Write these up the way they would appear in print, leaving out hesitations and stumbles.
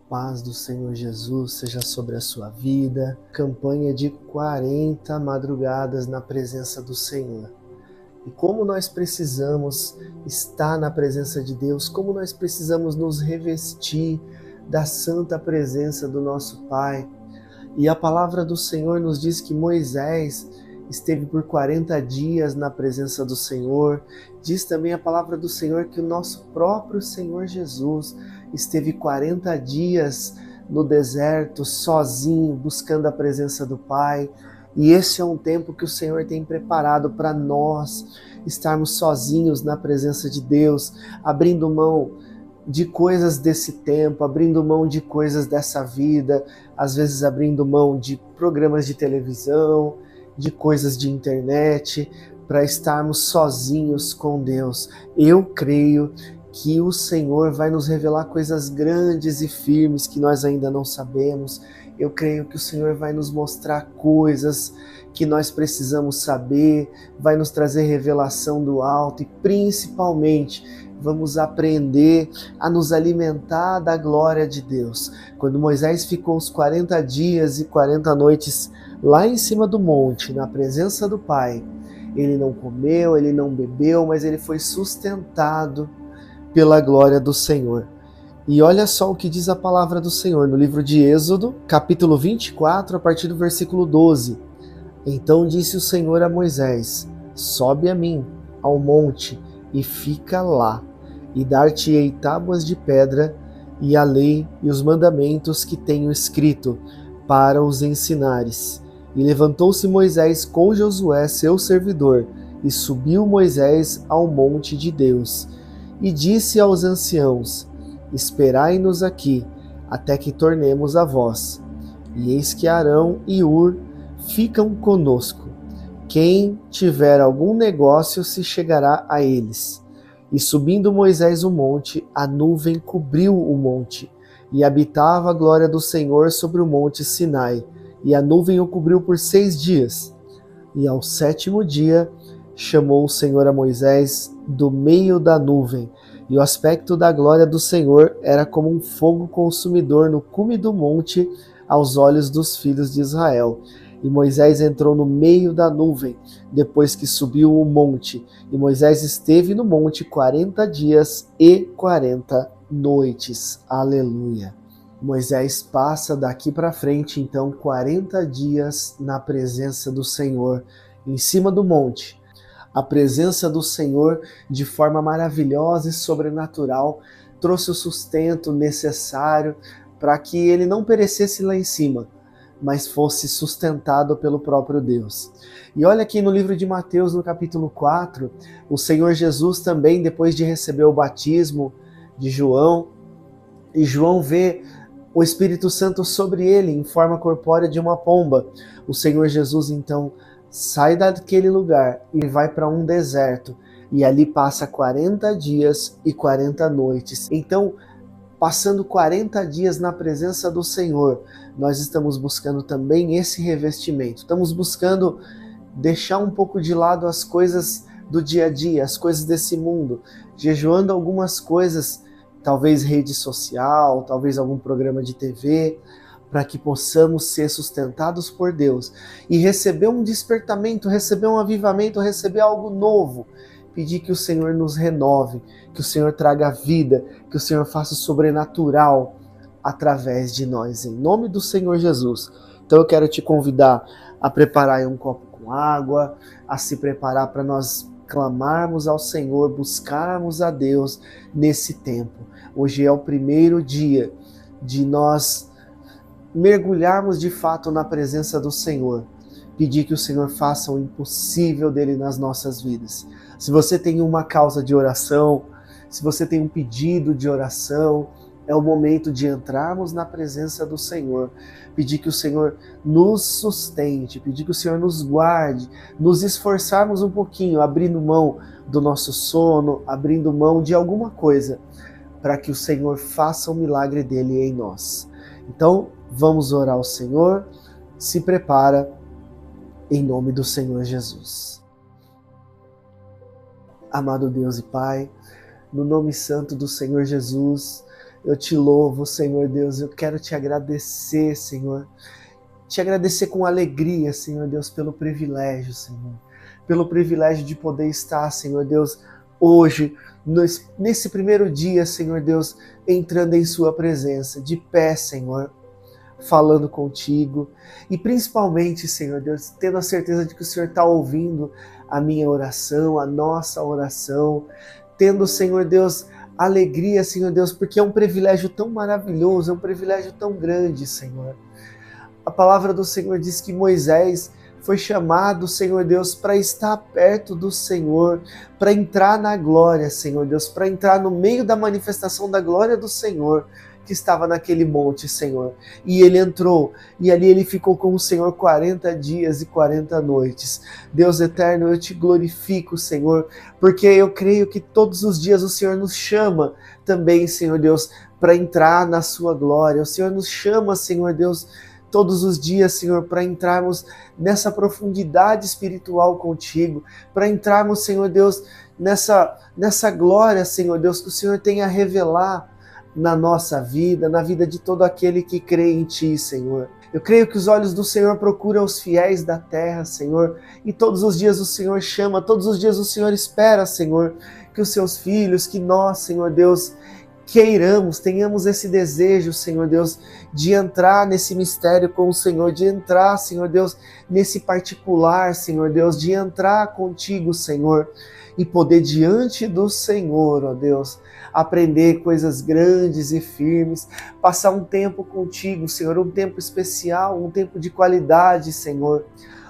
paz do Senhor Jesus seja sobre a sua vida. Campanha de 40 madrugadas na presença do Senhor. E como nós precisamos estar na presença de Deus, como nós precisamos nos revestir da santa presença do nosso Pai. E a palavra do Senhor nos diz que Moisés esteve por 40 dias na presença do Senhor. Diz também a palavra do Senhor que o nosso próprio Senhor Jesus esteve 40 dias no deserto, sozinho, buscando a presença do Pai. E esse é um tempo que o Senhor tem preparado para nós estarmos sozinhos na presença de Deus, abrindo mão de coisas desse tempo, abrindo mão de coisas dessa vida, às vezes abrindo mão de programas de televisão, de coisas de internet, para estarmos sozinhos com Deus. Eu creio que o Senhor vai nos revelar coisas grandes e firmes que nós ainda não sabemos. Eu creio que o Senhor vai nos mostrar coisas que nós precisamos saber, vai nos trazer revelação do alto e principalmente vamos aprender a nos alimentar da glória de Deus. Quando Moisés ficou os 40 dias e 40 noites lá em cima do monte, na presença do Pai, ele não comeu, ele não bebeu, mas ele foi sustentado pela glória do Senhor. E olha só o que diz a palavra do Senhor no livro de Êxodo, capítulo 24, a partir do versículo 12. Então disse o Senhor a Moisés: sobe a mim ao monte e fica lá, e dar-te-ei tábuas de pedra e a lei e os mandamentos que tenho escrito, para os ensinares. E levantou-se Moisés com Josué, seu servidor, e subiu Moisés ao monte de Deus. E disse aos anciãos: esperai-nos aqui, até que tornemos a vós. E eis que Arão e Hur ficam conosco. Quem tiver algum negócio se chegará a eles. E subindo Moisés o monte, a nuvem cobriu o monte, e habitava a glória do Senhor sobre o monte Sinai, e a nuvem o cobriu por 6 dias. E ao 7º dia chamou o Senhor a Moisés do meio da nuvem, e o aspecto da glória do Senhor era como um fogo consumidor no cume do monte aos olhos dos filhos de Israel. E Moisés entrou no meio da nuvem, depois que subiu o monte. E Moisés esteve no monte 40 dias e 40 noites. Aleluia! Moisés passa daqui para frente, então, 40 dias na presença do Senhor, em cima do monte. A presença do Senhor, de forma maravilhosa e sobrenatural, trouxe o sustento necessário para que ele não perecesse lá em cima, mas fosse sustentado pelo próprio Deus. E olha aqui no livro de Mateus, no capítulo 4, o Senhor Jesus também, depois de receber o batismo de João, e João vê o Espírito Santo sobre ele em forma corpórea de uma pomba. O Senhor Jesus, então, sai daquele lugar e vai para um deserto, e ali passa 40 dias e 40 noites. Então, passando 40 dias na presença do Senhor, nós estamos buscando também esse revestimento. Estamos buscando deixar um pouco de lado as coisas do dia a dia, as coisas desse mundo, jejuando algumas coisas, talvez rede social, talvez algum programa de TV, para que possamos ser sustentados por Deus e receber um despertamento, receber um avivamento, receber algo novo. Pedir que o Senhor nos renove, que o Senhor traga vida, que o Senhor faça o sobrenatural através de nós, em nome do Senhor Jesus. Então eu quero te convidar a preparar aí um copo com água, a se preparar para nós clamarmos ao Senhor, buscarmos a Deus nesse tempo. Hoje é o primeiro dia de nós mergulharmos de fato na presença do Senhor. Pedir que o Senhor faça o impossível dele nas nossas vidas. Se você tem uma causa de oração, se você tem um pedido de oração, é o momento de entrarmos na presença do Senhor, pedir que o Senhor nos sustente, pedir que o Senhor nos guarde, nos esforçarmos um pouquinho, abrindo mão do nosso sono, abrindo mão de alguma coisa, para que o Senhor faça o milagre dele em nós. Então, vamos orar ao Senhor, se prepara, em nome do Senhor Jesus. Amado Deus e Pai, no nome santo do Senhor Jesus, Eu te louvo, Senhor Deus, eu quero te agradecer, Senhor. Te agradecer com alegria, Senhor Deus, pelo privilégio, Senhor. Pelo privilégio de poder estar, Senhor Deus, hoje, nesse primeiro dia, Senhor Deus, entrando em sua presença, de pé, Senhor, falando contigo. E principalmente, Senhor Deus, tendo a certeza de que o Senhor está ouvindo a minha oração, a nossa oração. Tendo, Senhor Deus, alegria, Senhor Deus, porque é um privilégio tão maravilhoso, é um privilégio tão grande, Senhor. A palavra do Senhor diz que Moisés foi chamado, Senhor Deus, para estar perto do Senhor, para entrar na glória, Senhor Deus, para entrar no meio da manifestação da glória do Senhor, que estava naquele monte, Senhor. E ele entrou, e ali ele ficou com o Senhor 40 dias e 40 noites. Deus eterno, eu te glorifico, Senhor, porque eu creio que todos os dias o Senhor nos chama também, Senhor Deus, para entrar na sua glória. O Senhor nos chama, Senhor Deus, todos os dias, Senhor, para entrarmos nessa profundidade espiritual contigo, para entrarmos, Senhor Deus, nessa glória, Senhor Deus, que o Senhor tem a revelar na nossa vida, na vida de todo aquele que crê em Ti, Senhor. Eu creio que os olhos do Senhor procuram os fiéis da terra, Senhor, e todos os dias o Senhor chama, todos os dias o Senhor espera, Senhor, que os seus filhos, que nós, Senhor Deus, queiramos, tenhamos esse desejo, Senhor Deus, de entrar nesse mistério com o Senhor, de entrar, Senhor Deus, nesse particular, Senhor Deus, de entrar contigo, Senhor, e poder diante do Senhor, ó Deus, aprender coisas grandes e firmes, passar um tempo contigo, Senhor, um tempo especial, um tempo de qualidade, Senhor.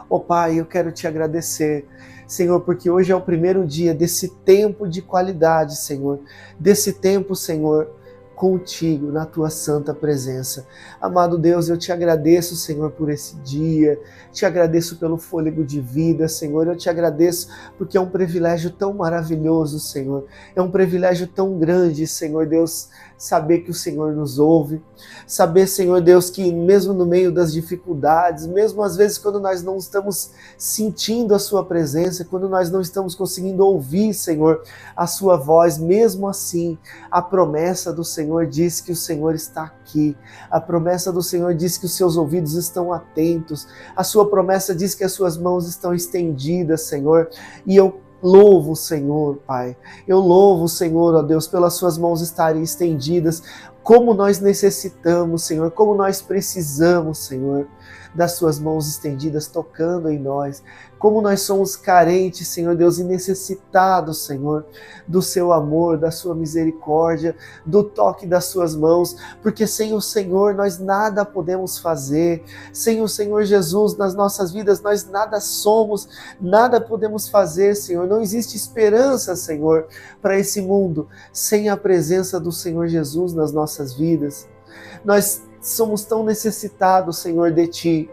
Ó Pai, eu quero te agradecer, Senhor, porque hoje é o primeiro dia desse tempo de qualidade, Senhor, desse tempo, Senhor, contigo, na tua santa presença. Amado Deus, eu te agradeço, Senhor, por esse dia, te agradeço pelo fôlego de vida, Senhor, eu te agradeço porque é um privilégio tão maravilhoso, Senhor, é um privilégio tão grande, Senhor Deus, saber que o Senhor nos ouve, saber, Senhor Deus, que mesmo no meio das dificuldades, mesmo às vezes quando nós não estamos sentindo a sua presença, quando nós não estamos conseguindo ouvir, Senhor, a sua voz, mesmo assim, a promessa do Senhor diz que o Senhor está aqui, a promessa do Senhor diz que os seus ouvidos estão atentos, a sua promessa diz que as suas mãos estão estendidas, Senhor, e eu louvo o Senhor, Pai. Eu louvo o Senhor, ó Deus, pelas suas mãos estarem estendidas. Como nós necessitamos, Senhor, como nós precisamos, Senhor, das suas mãos estendidas tocando em nós. Como nós somos carentes, Senhor Deus, e necessitados, Senhor, do seu amor, da sua misericórdia, do toque das suas mãos, porque sem o Senhor nós nada podemos fazer. Sem o Senhor Jesus nas nossas vidas nós nada somos, nada podemos fazer, Senhor. Não existe esperança, Senhor, para esse mundo sem a presença do Senhor Jesus nas nossas vidas. Nós somos tão necessitados, Senhor, de Ti.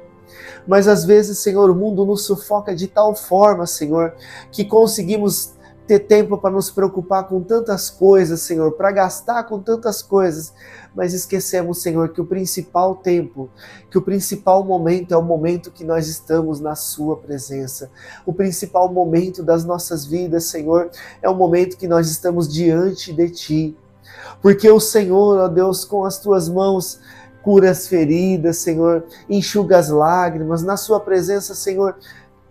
Mas às vezes, Senhor, o mundo nos sufoca de tal forma, Senhor, que conseguimos ter tempo para nos preocupar com tantas coisas, Senhor, para gastar com tantas coisas, mas esquecemos, Senhor, que o principal tempo, que o principal momento é o momento que nós estamos na Sua presença. O principal momento das nossas vidas, Senhor, é o momento que nós estamos diante de Ti. Porque o Senhor, ó Deus, com as Tuas mãos, cura as feridas, Senhor, enxuga as lágrimas, na sua presença, Senhor,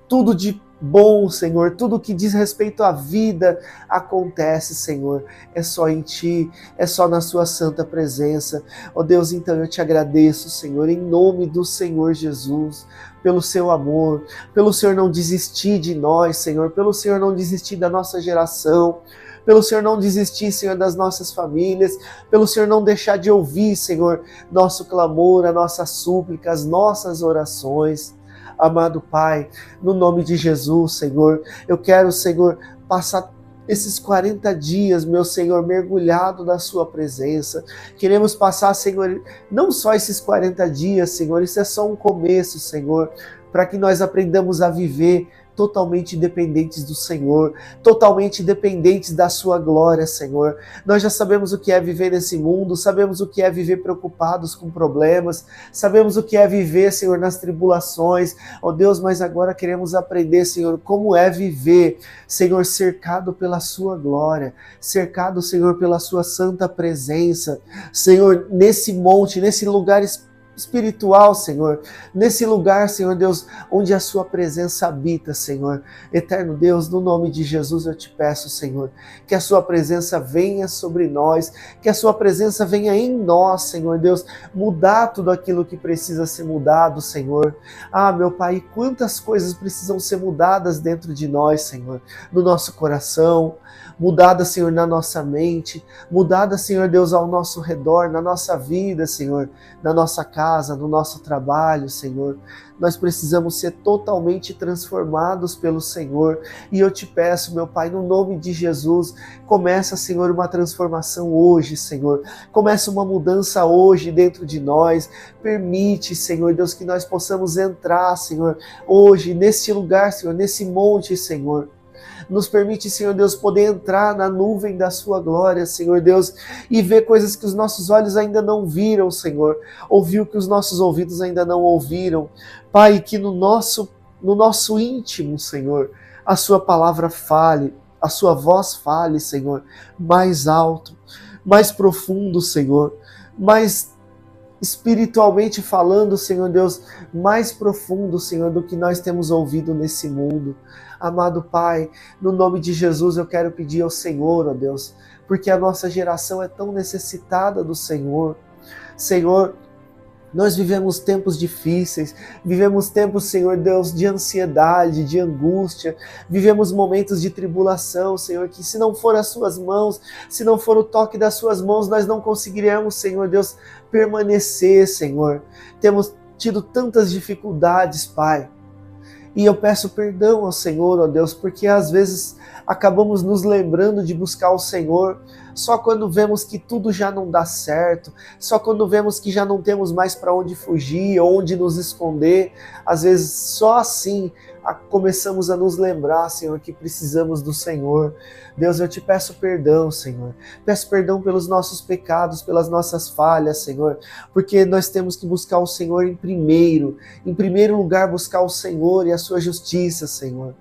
tudo de bom, Senhor, tudo que diz respeito à vida acontece, Senhor, é só em Ti, é só na sua santa presença. Ó Deus, então eu te agradeço, Senhor, em nome do Senhor Jesus, pelo seu amor, pelo Senhor não desistir de nós, Senhor, pelo Senhor não desistir da nossa geração, pelo Senhor não desistir, Senhor, das nossas famílias, pelo Senhor não deixar de ouvir, Senhor, nosso clamor, a nossa súplica, as nossas orações. Amado Pai, no nome de Jesus, Senhor, eu quero, Senhor, passar esses 40 dias, meu Senhor, mergulhado na Sua presença. Queremos passar, Senhor, não só esses 40 dias, Senhor, isso é só um começo, Senhor, para que nós aprendamos a viver totalmente dependentes do Senhor, totalmente dependentes da sua glória, Senhor. Nós já sabemos o que é viver nesse mundo, sabemos o que é viver preocupados com problemas, sabemos o que é viver, Senhor, nas tribulações, ó Deus, mas agora queremos aprender, Senhor, como é viver, Senhor, cercado pela sua glória, cercado, Senhor, pela sua santa presença, Senhor, nesse monte, nesse lugar espiritual, Senhor, nesse lugar, Senhor Deus, onde a sua presença habita, Senhor. Eterno Deus, no nome de Jesus eu te peço, Senhor, que a sua presença venha sobre nós, que a sua presença venha em nós, Senhor Deus, mudar tudo aquilo que precisa ser mudado, Senhor. Ah, meu Pai, quantas coisas precisam ser mudadas dentro de nós, Senhor, no nosso coração, mudada, Senhor, na nossa mente, mudada, Senhor Deus, ao nosso redor, na nossa vida, Senhor, na nossa casa, no nosso trabalho, Senhor. Nós precisamos ser totalmente transformados pelo Senhor. E eu te peço, meu Pai, no nome de Jesus, começa, Senhor, uma transformação hoje, Senhor. Começa uma mudança hoje dentro de nós. Permite, Senhor Deus, que nós possamos entrar, Senhor, hoje, nesse lugar, Senhor, nesse monte, Senhor. Nos permite, Senhor Deus, poder entrar na nuvem da sua glória, Senhor Deus, e ver coisas que os nossos olhos ainda não viram, Senhor. Ouvir o que os nossos ouvidos ainda não ouviram. Pai, que no nosso íntimo, Senhor, a sua palavra fale, a sua voz fale, Senhor, mais alto, mais profundo, Senhor, mais espiritualmente falando, Senhor Deus, mais profundo, Senhor, do que nós temos ouvido nesse mundo. Amado Pai, no nome de Jesus eu quero pedir ao Senhor, ó Deus, porque a nossa geração é tão necessitada do Senhor. Senhor, nós vivemos tempos difíceis, vivemos tempos, Senhor Deus, de ansiedade, de angústia, vivemos momentos de tribulação, Senhor, que se não for as suas mãos, se não for o toque das suas mãos, nós não conseguiremos, Senhor Deus, permanecer, Senhor. Temos tido tantas dificuldades, Pai. E eu peço perdão ao Senhor, ó Deus, porque às vezes acabamos nos lembrando de buscar o Senhor só quando vemos que tudo já não dá certo, só quando vemos que já não temos mais para onde fugir, onde nos esconder. Às vezes só assim começamos a nos lembrar, Senhor, que precisamos do Senhor. Deus, eu te peço perdão, Senhor. Peço perdão pelos nossos pecados, pelas nossas falhas, Senhor, porque nós temos que buscar o Senhor em primeiro lugar buscar o Senhor e a sua justiça, Senhor.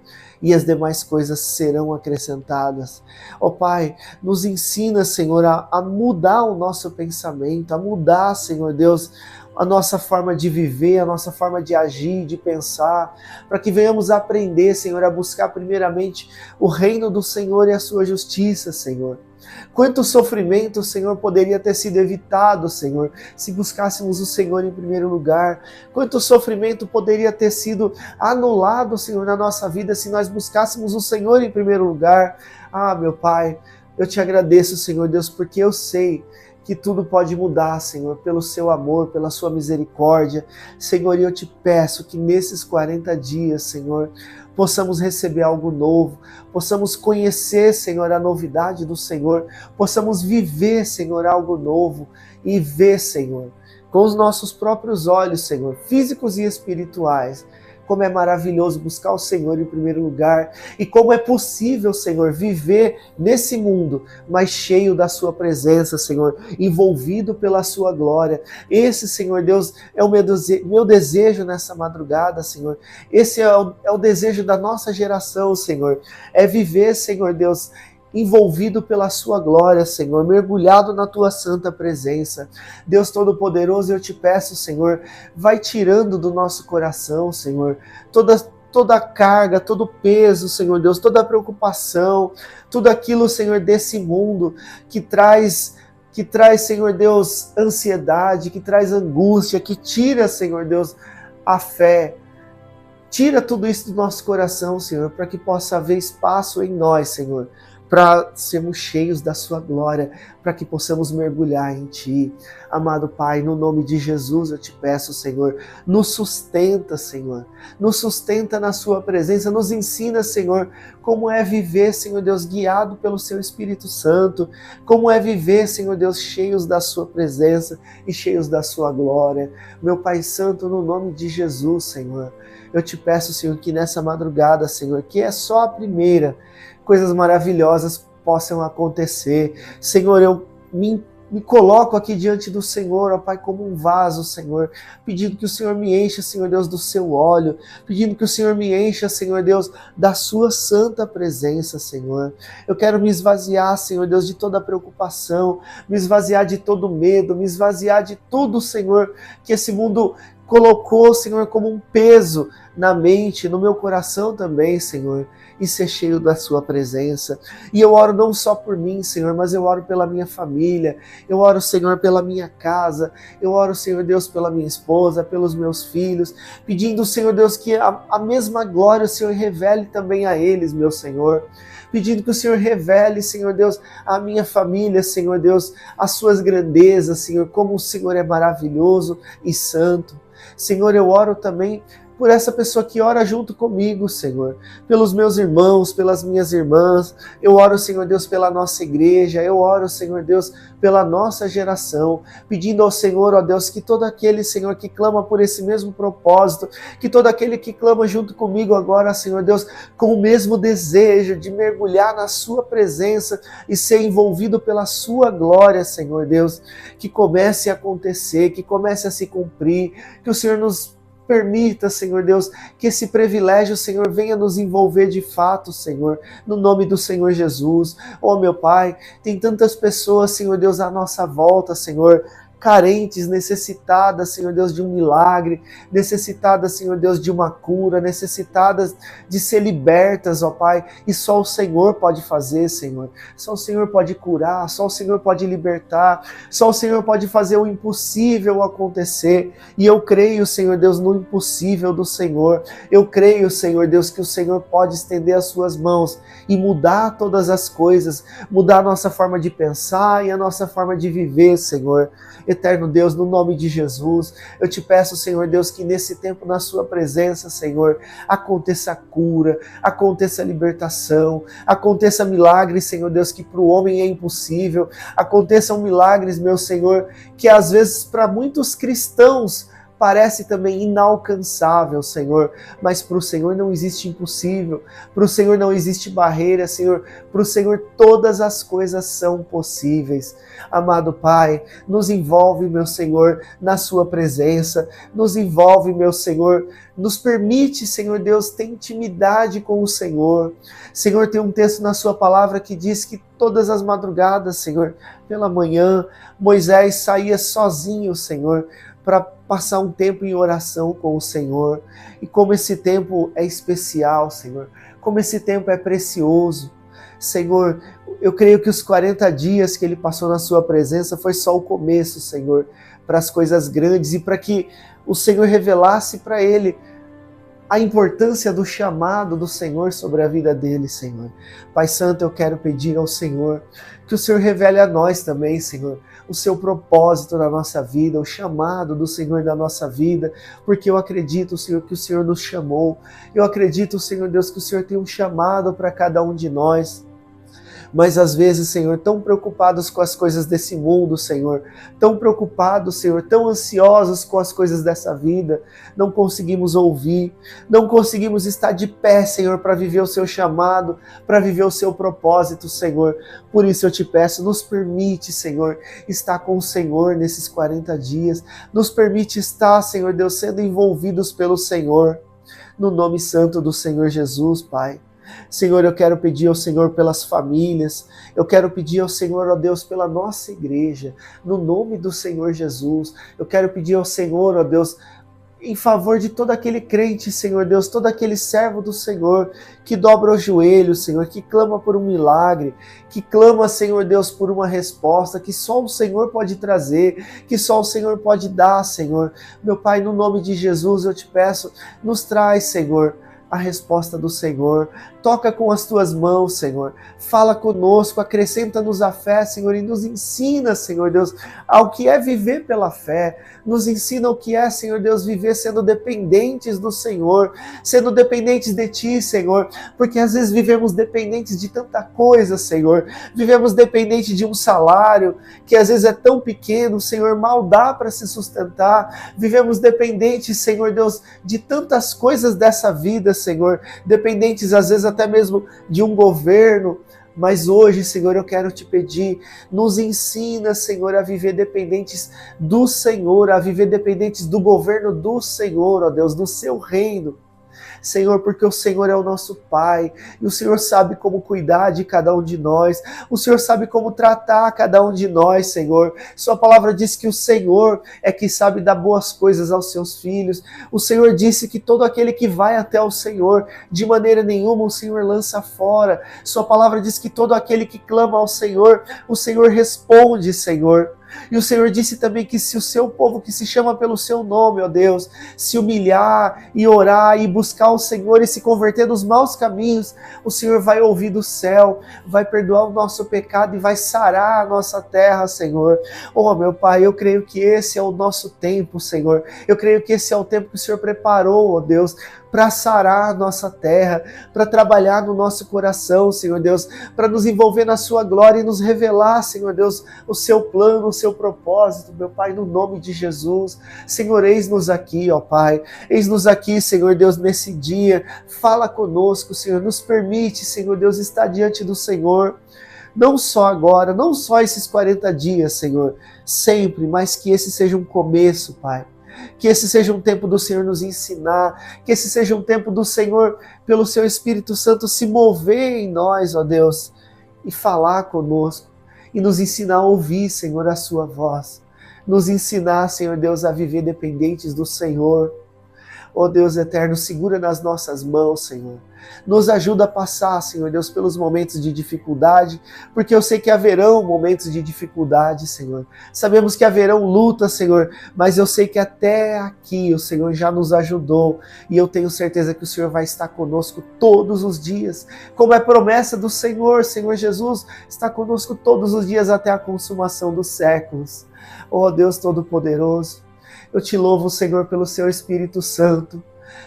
E as demais coisas serão acrescentadas. Ó Pai, nos ensina, Senhor, a mudar o nosso pensamento, a mudar, Senhor Deus, a nossa forma de viver, a nossa forma de agir, de pensar, para que venhamos aprender, Senhor, a buscar primeiramente o reino do Senhor e a sua justiça, Senhor. Quanto sofrimento, Senhor, poderia ter sido evitado, Senhor, se buscássemos o Senhor em primeiro lugar. Quanto sofrimento poderia ter sido anulado, Senhor, na nossa vida, se nós buscássemos o Senhor em primeiro lugar. Ah, meu Pai, eu te agradeço, Senhor Deus, porque eu sei que tudo pode mudar, Senhor, pelo seu amor, pela sua misericórdia. Senhor, e eu te peço que nesses 40 dias, Senhor, possamos receber algo novo, possamos conhecer, Senhor, a novidade do Senhor, possamos viver, Senhor, algo novo e ver, Senhor, com os nossos próprios olhos, Senhor, físicos e espirituais, como é maravilhoso buscar o Senhor em primeiro lugar e como é possível, Senhor, viver nesse mundo, mas cheio da sua presença, Senhor, envolvido pela sua glória. Esse, Senhor Deus, é o meu desejo nessa madrugada, Senhor. Esse é o desejo da nossa geração, Senhor. É viver, Senhor Deus, envolvido pela sua glória, Senhor, mergulhado na tua santa presença. Deus Todo-Poderoso, eu te peço, Senhor, vai tirando do nosso coração, Senhor, toda a carga, todo o peso, Senhor Deus, toda a preocupação, tudo aquilo, Senhor, desse mundo que traz, Senhor Deus, ansiedade, que traz angústia, que tira, Senhor Deus, a fé. Tira tudo isso do nosso coração, Senhor, para que possa haver espaço em nós, Senhor, para sermos cheios da sua glória, para que possamos mergulhar em Ti. Amado Pai, no nome de Jesus eu te peço, Senhor, nos sustenta, Senhor, nos sustenta na sua presença, nos ensina, Senhor, como é viver, Senhor Deus, guiado pelo Seu Espírito Santo, como é viver, Senhor Deus, cheios da sua presença e cheios da sua glória. Meu Pai Santo, no nome de Jesus, Senhor, eu te peço, Senhor, que nessa madrugada, Senhor, que é só a primeira, coisas maravilhosas possam acontecer. Senhor, eu me coloco aqui diante do Senhor, ó Pai, como um vaso, Senhor, pedindo que o Senhor me encha, Senhor Deus, do seu óleo, pedindo que o Senhor me encha, Senhor Deus, da sua santa presença, Senhor. Eu quero me esvaziar, Senhor Deus, de toda preocupação, me esvaziar de todo medo, me esvaziar de tudo, Senhor, que esse mundo colocou, Senhor, como um peso na mente, no meu coração também, Senhor, e ser cheio da sua presença. E eu oro não só por mim, Senhor, mas eu oro pela minha família, eu oro, Senhor, pela minha casa, eu oro, Senhor Deus, pela minha esposa, pelos meus filhos, pedindo, Senhor Deus, que a mesma glória o Senhor revele também a eles, meu Senhor, pedindo que o Senhor revele, Senhor Deus, a minha família, Senhor Deus, as suas grandezas, Senhor, como o Senhor é maravilhoso e santo. Senhor, eu oro também por essa pessoa que ora junto comigo, Senhor, pelos meus irmãos, pelas minhas irmãs, eu oro, Senhor Deus, pela nossa igreja, eu oro, Senhor Deus, pela nossa geração, pedindo ao Senhor, ó Deus, que todo aquele, Senhor, que clama por esse mesmo propósito, que todo aquele que clama junto comigo agora, Senhor Deus, com o mesmo desejo de mergulhar na sua presença e ser envolvido pela sua glória, Senhor Deus, que comece a acontecer, que comece a se cumprir, que o Senhor nos permita, Senhor Deus, que esse privilégio, Senhor, venha nos envolver de fato, Senhor, no nome do Senhor Jesus. Oh, meu Pai, tem tantas pessoas, Senhor Deus, à nossa volta, Senhor, carentes, necessitadas, Senhor Deus, de um milagre, necessitadas, Senhor Deus, de uma cura, necessitadas de ser libertas, ó Pai, e só o Senhor pode fazer, Senhor. Só o Senhor pode curar, só o Senhor pode libertar, só o Senhor pode fazer o impossível acontecer. E eu creio, Senhor Deus, no impossível do Senhor. Eu creio, Senhor Deus, que o Senhor pode estender as suas mãos e mudar todas as coisas, mudar a nossa forma de pensar e a nossa forma de viver, Senhor. Eterno Deus, no nome de Jesus, eu te peço, Senhor Deus, que nesse tempo na sua presença, Senhor, aconteça a cura, aconteça a libertação, aconteça milagres, Senhor Deus, que para o homem é impossível, aconteçam milagres, meu Senhor, que às vezes para muitos cristãos parece também inalcançável, Senhor, mas para o Senhor não existe impossível, para o Senhor não existe barreira, Senhor, para o Senhor todas as coisas são possíveis. Amado Pai, nos envolve, meu Senhor, na sua presença, nos envolve, meu Senhor, nos permite, Senhor Deus, ter intimidade com o Senhor. Senhor, tem um texto na sua palavra que diz que todas as madrugadas, Senhor, pela manhã, Moisés saía sozinho, Senhor, para passar um tempo em oração com o Senhor. E como esse tempo é especial, Senhor, como esse tempo é precioso. Senhor, eu creio que os 40 dias que ele passou na sua presença foi só o começo, Senhor, para as coisas grandes e para que o Senhor revelasse para ele a importância do chamado do Senhor sobre a vida dele, Senhor. Pai Santo, eu quero pedir ao Senhor que o Senhor revele a nós também, Senhor, o seu propósito na nossa vida, o chamado do Senhor na nossa vida, porque eu acredito, Senhor, que o Senhor nos chamou. Eu acredito, Senhor Deus, que o Senhor tem um chamado para cada um de nós. Mas às vezes, Senhor, tão preocupados com as coisas desse mundo, Senhor, tão preocupados, Senhor, tão ansiosos com as coisas dessa vida, não conseguimos ouvir, não conseguimos estar de pé, Senhor, para viver o seu chamado, para viver o seu propósito, Senhor. Por isso eu te peço, nos permite, Senhor, estar com o Senhor nesses 40 dias, nos permite estar, Senhor Deus, sendo envolvidos pelo Senhor, no nome santo do Senhor Jesus, Pai. Senhor, eu quero pedir ao Senhor pelas famílias, eu quero pedir ao Senhor, ó Deus, pela nossa igreja, no nome do Senhor Jesus. Eu quero pedir ao Senhor, ó Deus, em favor de todo aquele crente, Senhor Deus, todo aquele servo do Senhor, que dobra os joelhos, Senhor, que clama por um milagre, que clama, Senhor Deus, por uma resposta que só o Senhor pode trazer, que só o Senhor pode dar, Senhor. Meu Pai, no nome de Jesus, eu te peço, nos traz, Senhor, a resposta do Senhor. Toca com as tuas mãos, Senhor. Fala conosco, acrescenta-nos a fé, Senhor, e nos ensina, Senhor Deus, ao que é viver pela fé. Nos ensina o que é, Senhor Deus, viver sendo dependentes do Senhor, sendo dependentes de Ti, Senhor, porque às vezes vivemos dependentes de tanta coisa, Senhor. Vivemos dependentes de um salário que às vezes é tão pequeno, Senhor, mal dá para se sustentar. Vivemos dependentes, Senhor Deus, de tantas coisas dessa vida, Senhor, dependentes às vezes até mesmo de um governo, mas hoje, Senhor, eu quero te pedir, nos ensina, Senhor, a viver dependentes do Senhor, a viver dependentes do governo do Senhor, ó Deus, do seu reino. Senhor, porque o Senhor é o nosso Pai, e o Senhor sabe como cuidar de cada um de nós, o Senhor sabe como tratar cada um de nós, Senhor. Sua palavra diz que o Senhor é que sabe dar boas coisas aos seus filhos. O Senhor disse que todo aquele que vai até o Senhor, de maneira nenhuma o Senhor lança fora. Sua palavra diz que todo aquele que clama ao Senhor, o Senhor responde, Senhor. E o Senhor disse também que se o seu povo que se chama pelo seu nome, ó Deus, se humilhar e orar e buscar o Senhor e se converter dos maus caminhos, o Senhor vai ouvir do céu, vai perdoar o nosso pecado e vai sarar a nossa terra, Senhor. Oh, meu Pai, eu creio que esse é o nosso tempo, Senhor. Eu creio que esse é o tempo que o Senhor preparou, ó Deus, para sarar a nossa terra, para trabalhar no nosso coração, Senhor Deus, para nos envolver na sua glória e nos revelar, Senhor Deus, o seu plano, o seu propósito, meu Pai, no nome de Jesus. Senhor, eis-nos aqui, ó Pai, eis-nos aqui, Senhor Deus, nesse dia, fala conosco, Senhor, nos permite, Senhor Deus, estar diante do Senhor, não só agora, não só esses 40 dias, Senhor, sempre, mas que esse seja um começo, Pai. Que esse seja um tempo do Senhor nos ensinar, que esse seja um tempo do Senhor, pelo seu Espírito Santo, se mover em nós, ó Deus, e falar conosco, e nos ensinar a ouvir, Senhor, a sua voz, nos ensinar, Senhor Deus, a viver dependentes do Senhor. Ó Deus eterno, segura nas nossas mãos, Senhor. Nos ajuda a passar, Senhor Deus, pelos momentos de dificuldade, porque eu sei que haverão momentos de dificuldade, Senhor. Sabemos que haverão lutas, Senhor, mas eu sei que até aqui o Senhor já nos ajudou e eu tenho certeza que o Senhor vai estar conosco todos os dias, como é promessa do Senhor. Senhor Jesus está conosco todos os dias até a consumação dos séculos. Ó Deus Todo-Poderoso, eu te louvo, Senhor, pelo seu Espírito Santo,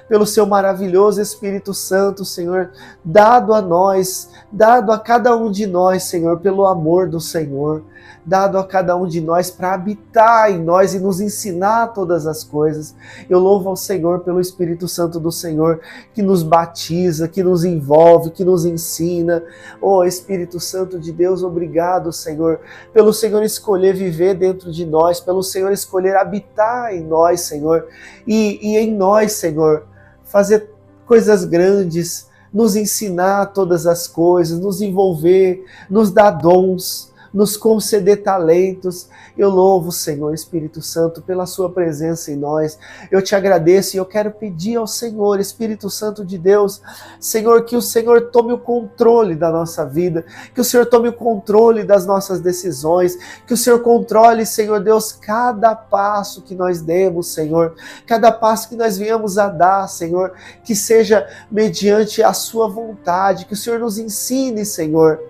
pelo seu maravilhoso Espírito Santo, Senhor, dado a nós, dado a cada um de nós, Senhor, pelo amor do Senhor, dado a cada um de nós para habitar em nós e nos ensinar todas as coisas. Eu louvo ao Senhor pelo Espírito Santo do Senhor, que nos batiza, que nos envolve, que nos ensina. Oh, Espírito Santo de Deus, obrigado, Senhor, pelo Senhor escolher viver dentro de nós, pelo Senhor escolher habitar em nós, Senhor, e em nós, Senhor, fazer coisas grandes, nos ensinar todas as coisas, nos envolver, nos dar dons, nos conceder talentos. Eu louvo, Senhor Espírito Santo, pela sua presença em nós. Eu te agradeço e eu quero pedir ao Senhor, Espírito Santo de Deus, Senhor, que o Senhor tome o controle da nossa vida, que o Senhor tome o controle das nossas decisões, que o Senhor controle, Senhor Deus, cada passo que nós demos, Senhor, cada passo que nós venhamos a dar, Senhor, que seja mediante a sua vontade, que o Senhor nos ensine, Senhor,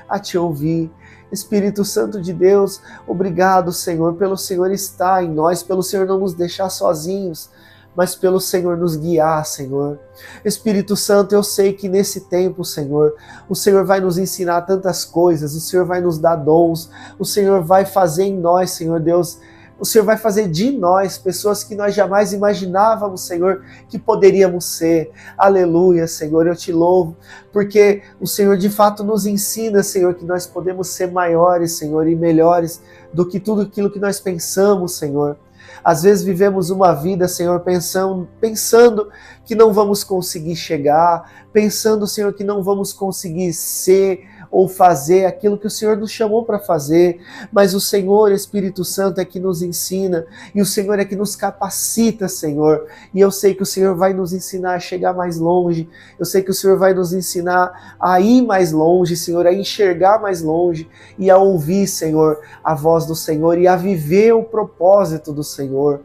a te ouvir. Espírito Santo de Deus, obrigado, Senhor, pelo Senhor estar em nós, pelo Senhor não nos deixar sozinhos, mas pelo Senhor nos guiar, Senhor. Espírito Santo, eu sei que nesse tempo, Senhor, o Senhor vai nos ensinar tantas coisas, o Senhor vai nos dar dons, o Senhor vai fazer em nós, Senhor Deus, o Senhor vai fazer de nós pessoas que nós jamais imaginávamos, Senhor, que poderíamos ser. Aleluia, Senhor, eu te louvo, porque o Senhor de fato nos ensina, Senhor, que nós podemos ser maiores, Senhor, e melhores do que tudo aquilo que nós pensamos, Senhor. Às vezes vivemos uma vida, Senhor, pensando que não vamos conseguir chegar, pensando, Senhor, que não vamos conseguir ser ou fazer aquilo que o Senhor nos chamou para fazer, mas o Senhor, Espírito Santo, é que nos ensina, e o Senhor é que nos capacita, Senhor. E eu sei que o Senhor vai nos ensinar a chegar mais longe, eu sei que o Senhor vai nos ensinar a ir mais longe, Senhor, a enxergar mais longe e a ouvir, Senhor, a voz do Senhor e a viver o propósito do Senhor.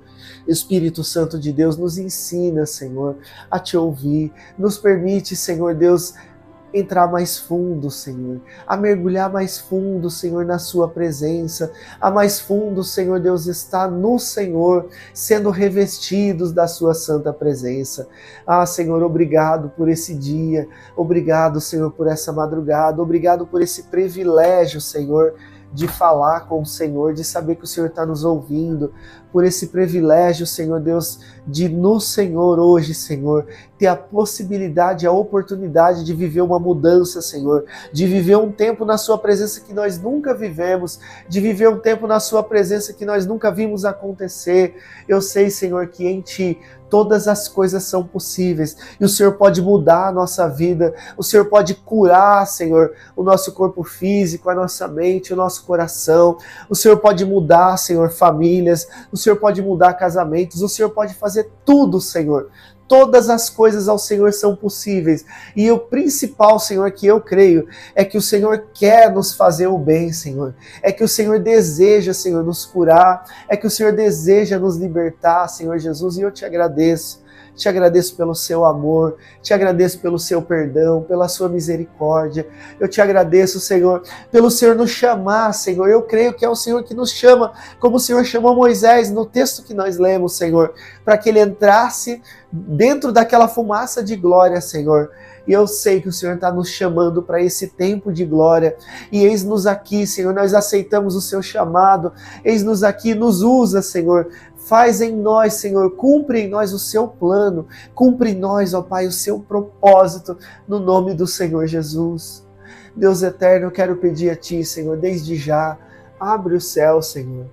Espírito Santo de Deus, nos ensina, Senhor, a te ouvir. Nos permite, Senhor Deus, entrar mais fundo, Senhor, a mergulhar mais fundo, Senhor, na sua presença, a mais fundo, Senhor Deus, está no Senhor, sendo revestidos da sua santa presença. Ah, Senhor, obrigado por esse dia, obrigado, Senhor, por essa madrugada, obrigado por esse privilégio, Senhor, de falar com o Senhor, de saber que o Senhor está nos ouvindo, por esse privilégio, Senhor Deus, de no Senhor hoje, Senhor, ter a possibilidade, a oportunidade de viver uma mudança, Senhor, de viver um tempo na sua presença que nós nunca vivemos, de viver um tempo na sua presença que nós nunca vimos acontecer. Eu sei, Senhor, que em Ti todas as coisas são possíveis e o Senhor pode mudar a nossa vida, o Senhor pode curar, Senhor, o nosso corpo físico, a nossa mente, o nosso coração, o Senhor pode mudar, Senhor, famílias, o Senhor pode mudar casamentos, o Senhor pode fazer tudo, Senhor. Todas as coisas ao Senhor são possíveis. E o principal, Senhor, que eu creio, é que o Senhor quer nos fazer o bem, Senhor. É que o Senhor deseja, Senhor, nos curar. É que o Senhor deseja nos libertar, Senhor Jesus. E eu te agradeço. Te agradeço pelo seu amor, te agradeço pelo seu perdão, pela sua misericórdia. Eu te agradeço, Senhor, pelo Senhor nos chamar, Senhor. Eu creio que é o Senhor que nos chama, como o Senhor chamou Moisés no texto que nós lemos, Senhor, para que ele entrasse dentro daquela fumaça de glória, Senhor. E eu sei que o Senhor está nos chamando para esse tempo de glória. E eis-nos aqui, Senhor, nós aceitamos o seu chamado. Eis-nos aqui, nos usa, Senhor. Faz em nós, Senhor, cumpre em nós o seu plano, cumpre em nós, ó Pai, o seu propósito, no nome do Senhor Jesus. Deus eterno, eu quero pedir a Ti, Senhor, desde já, abre o céu, Senhor.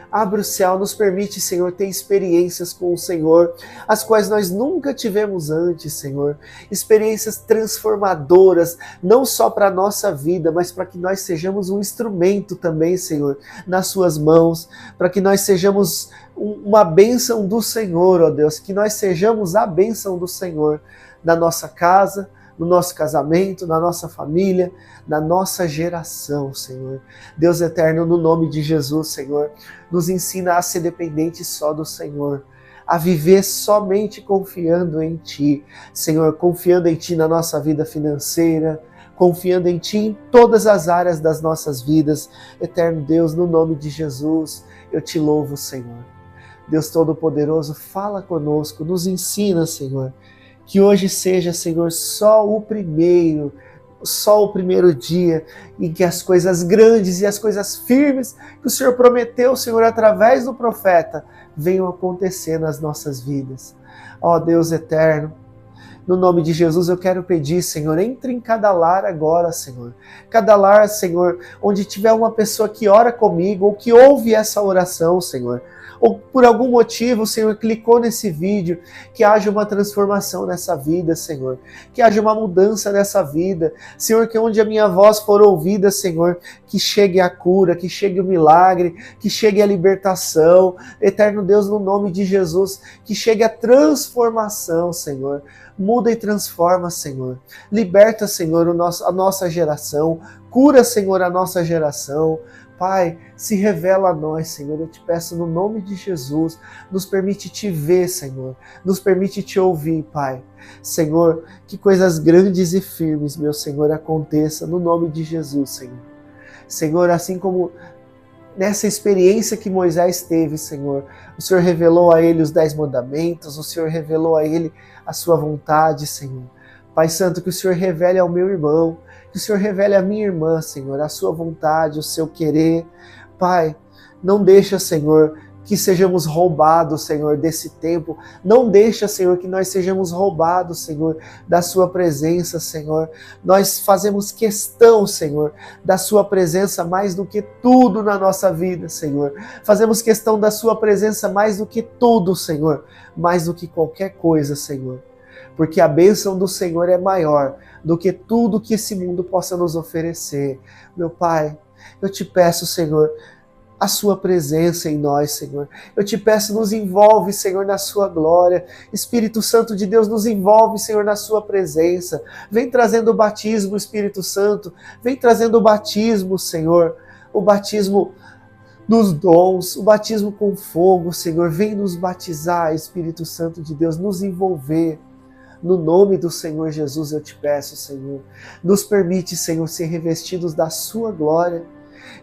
Abre o céu, nos permite, Senhor, ter experiências com o Senhor, as quais nós nunca tivemos antes, Senhor. Experiências transformadoras, não só para a nossa vida, mas para que nós sejamos um instrumento também, Senhor, nas Suas mãos, para que nós sejamos uma bênção do Senhor, ó Deus, que nós sejamos a bênção do Senhor na nossa casa, no nosso casamento, na nossa família, na nossa geração, Senhor. Deus eterno, no nome de Jesus, Senhor, nos ensina a ser dependente só do Senhor, a viver somente confiando em Ti, Senhor, confiando em Ti na nossa vida financeira, confiando em Ti em todas as áreas das nossas vidas. Eterno Deus, no nome de Jesus, eu Te louvo, Senhor. Deus Todo-Poderoso, fala conosco, nos ensina, Senhor, que hoje seja, Senhor, só o primeiro dia em que as coisas grandes e as coisas firmes que o Senhor prometeu, Senhor, através do profeta, venham acontecer nas nossas vidas. Ó Deus eterno, no nome de Jesus eu quero pedir, Senhor, entre em cada lar agora, Senhor. Cada lar, Senhor, onde tiver uma pessoa que ora comigo ou que ouve essa oração, Senhor, ou por algum motivo, Senhor, clicou nesse vídeo, que haja uma transformação nessa vida, Senhor, que haja uma mudança nessa vida, Senhor, que onde a minha voz for ouvida, Senhor, que chegue a cura, que chegue o milagre, que chegue a libertação, eterno Deus, no nome de Jesus, que chegue a transformação, Senhor. Muda e transforma, Senhor. Liberta, Senhor, a nossa geração. Cura, Senhor, a nossa geração. Pai, se revela a nós, Senhor. Eu te peço no nome de Jesus. Nos permite te ver, Senhor. Nos permite te ouvir, Pai. Senhor, que coisas grandes e firmes, meu Senhor, aconteça no nome de Jesus, Senhor. Senhor, assim como nessa experiência que Moisés teve, Senhor, o Senhor revelou a ele os 10 mandamentos, o Senhor revelou a ele a sua vontade, Senhor. Pai Santo, que o Senhor revele ao meu irmão, que o Senhor revele à minha irmã, Senhor, a sua vontade, o seu querer. Pai, não deixa, Senhor, que sejamos roubados, Senhor, desse tempo. Não deixa, Senhor, que nós sejamos roubados, Senhor, da sua presença, Senhor. Nós fazemos questão, Senhor, da sua presença mais do que tudo na nossa vida, Senhor. Fazemos questão da sua presença mais do que tudo, Senhor. Mais do que qualquer coisa, Senhor. porque a bênção do Senhor é maior do que tudo que esse mundo possa nos oferecer. Meu Pai, eu te peço, Senhor, a sua presença em nós, Senhor. Eu te peço, nos envolve, Senhor, na sua glória. Espírito Santo de Deus, nos envolve, Senhor, na sua presença. Vem trazendo o batismo, Espírito Santo. Vem trazendo o batismo, Senhor. O batismo dos dons, o batismo com fogo, Senhor. Vem nos batizar, Espírito Santo de Deus, nos envolver. No nome do Senhor Jesus eu te peço, Senhor. Nos permite, Senhor, ser revestidos da sua glória.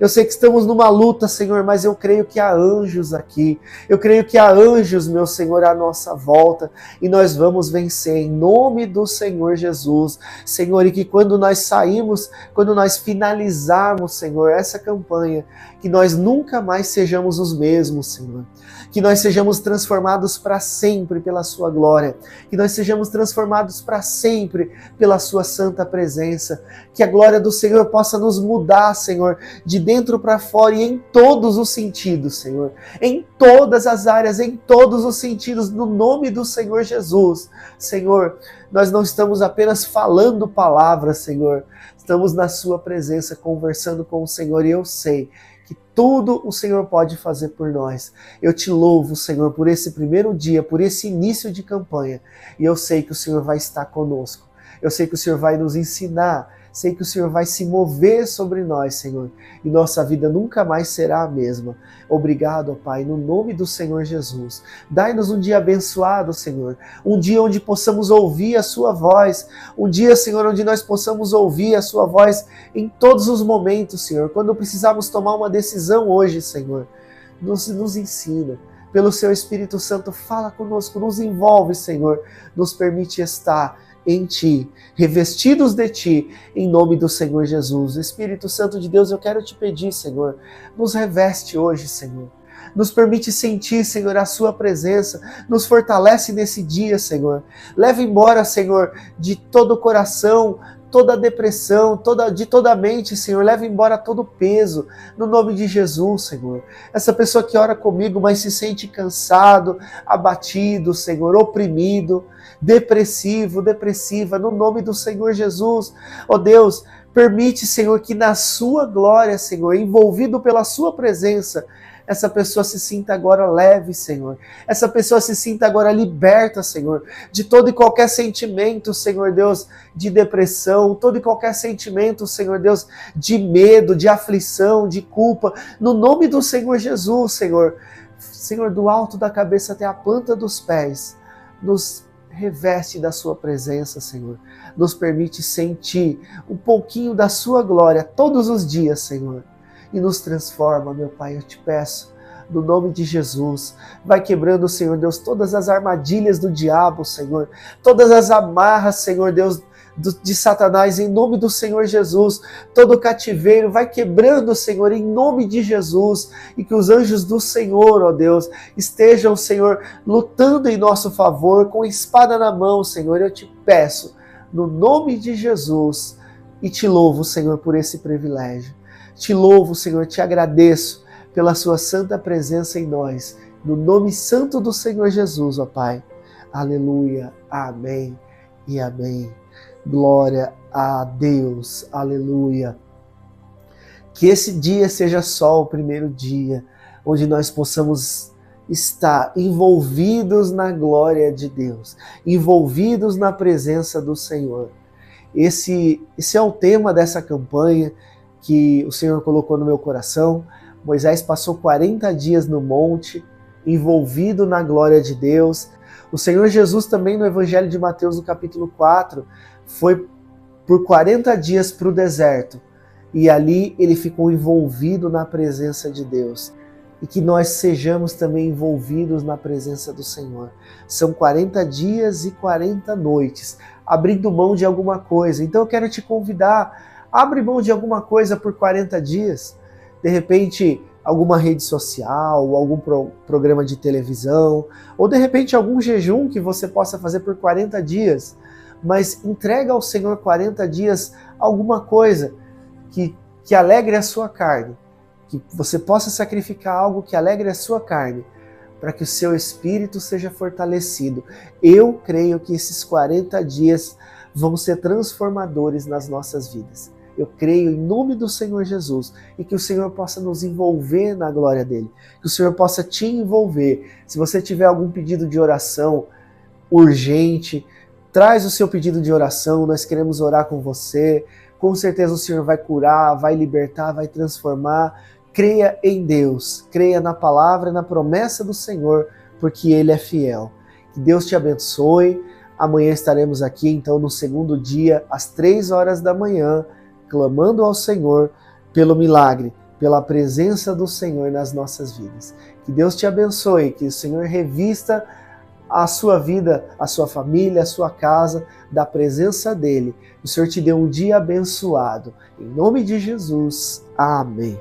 Eu sei que estamos numa luta, Senhor, mas eu creio que há anjos aqui. Eu creio que há anjos, meu Senhor, à nossa volta. E nós vamos vencer em nome do Senhor Jesus. Senhor, e que quando nós sairmos, quando nós finalizarmos, Senhor, essa campanha, que nós nunca mais sejamos os mesmos, Senhor. Que nós sejamos transformados para sempre pela sua glória. Que nós sejamos transformados para sempre pela sua santa presença. Que a glória do Senhor possa nos mudar, Senhor, de dentro para fora e em todos os sentidos, Senhor. Em todas as áreas, em todos os sentidos, no nome do Senhor Jesus. Senhor, nós não estamos apenas falando palavras, Senhor. Estamos na sua presença, conversando com o Senhor, e eu sei que tudo o Senhor pode fazer por nós. Eu te louvo, Senhor, por esse primeiro dia, por esse início de campanha. E eu sei que o Senhor vai estar conosco. Eu sei que o Senhor vai nos ensinar. Sei que o Senhor vai se mover sobre nós, Senhor. E nossa vida nunca mais será a mesma. Obrigado, Pai, no nome do Senhor Jesus. Dai-nos um dia abençoado, Senhor. Um dia onde possamos ouvir a sua voz. Um dia, Senhor, onde nós possamos ouvir a sua voz em todos os momentos, Senhor. Quando precisarmos tomar uma decisão hoje, Senhor, nos ensina. Pelo seu Espírito Santo, fala conosco, nos envolve, Senhor. Nos permite estar em Ti, revestidos de Ti, em nome do Senhor Jesus. Espírito Santo de Deus, eu quero te pedir, Senhor, nos reveste hoje, Senhor. Nos permite sentir, Senhor, a sua presença. Nos fortalece nesse dia, Senhor. Leva embora, Senhor, de todo o coração, toda a depressão, de toda a mente, Senhor. Leva embora todo o peso, no nome de Jesus, Senhor. Essa pessoa que ora comigo, mas se sente cansado, abatido, Senhor, oprimido, depressiva, no nome do Senhor Jesus. Ó Deus, permite, Senhor, que na sua glória, Senhor, envolvido pela sua presença, essa pessoa se sinta agora leve, Senhor. Essa pessoa se sinta agora liberta, Senhor, de todo e qualquer sentimento, Senhor Deus, de depressão, todo e qualquer sentimento, Senhor Deus, de medo, de aflição, de culpa, no nome do Senhor Jesus, Senhor. Senhor, do alto da cabeça até a planta dos pés, nos reveste da sua presença, Senhor. Nos permite sentir um pouquinho da sua glória todos os dias, Senhor. E nos transforma, meu Pai, eu te peço, no nome de Jesus. Vai quebrando, Senhor Deus, todas as armadilhas do diabo, Senhor. Todas as amarras, Senhor Deus, de Satanás, em nome do Senhor Jesus. Todo cativeiro, vai quebrando, Senhor, em nome de Jesus. E que os anjos do Senhor, ó Deus, estejam, Senhor, lutando em nosso favor, com a espada na mão, Senhor. Eu te peço, no nome de Jesus. E te louvo, Senhor, por esse privilégio. Te louvo, Senhor, te agradeço pela sua santa presença em nós. No nome santo do Senhor Jesus, ó Pai. Aleluia, amém e amém. Glória a Deus, aleluia. Que esse dia seja só o primeiro dia, onde nós possamos estar envolvidos na glória de Deus, envolvidos na presença do Senhor. Esse é o tema dessa campanha que o Senhor colocou no meu coração. Moisés passou 40 dias no monte, envolvido na glória de Deus. O Senhor Jesus também no Evangelho de Mateus, no capítulo 4, foi por 40 dias para o deserto. E ali ele ficou envolvido na presença de Deus. E que nós sejamos também envolvidos na presença do Senhor. São 40 dias e 40 noites, abrindo mão de alguma coisa. Então eu quero te convidar, abre mão de alguma coisa por 40 dias. De repente, alguma rede social, algum programa de televisão, ou de repente algum jejum que você possa fazer por 40 dias. Mas entrega ao Senhor 40 dias alguma coisa que alegre a sua carne. Que você possa sacrificar algo que alegre a sua carne, para que o seu espírito seja fortalecido. Eu creio que esses 40 dias vão ser transformadores nas nossas vidas. Eu creio em nome do Senhor Jesus e que o Senhor possa nos envolver na glória dele, que o Senhor possa te envolver. Se você tiver algum pedido de oração urgente, traz o seu pedido de oração, nós queremos orar com você. Com certeza o Senhor vai curar, vai libertar, vai transformar. Creia em Deus, creia na palavra e na promessa do Senhor, porque Ele é fiel. Que Deus te abençoe. Amanhã estaremos aqui, então, no segundo dia, às 3 horas da manhã, clamando ao Senhor pelo milagre, pela presença do Senhor nas nossas vidas. Que Deus te abençoe, que o Senhor revista a sua vida, a sua família, a sua casa, da presença dEle. O Senhor te dê um dia abençoado. Em nome de Jesus. Amém.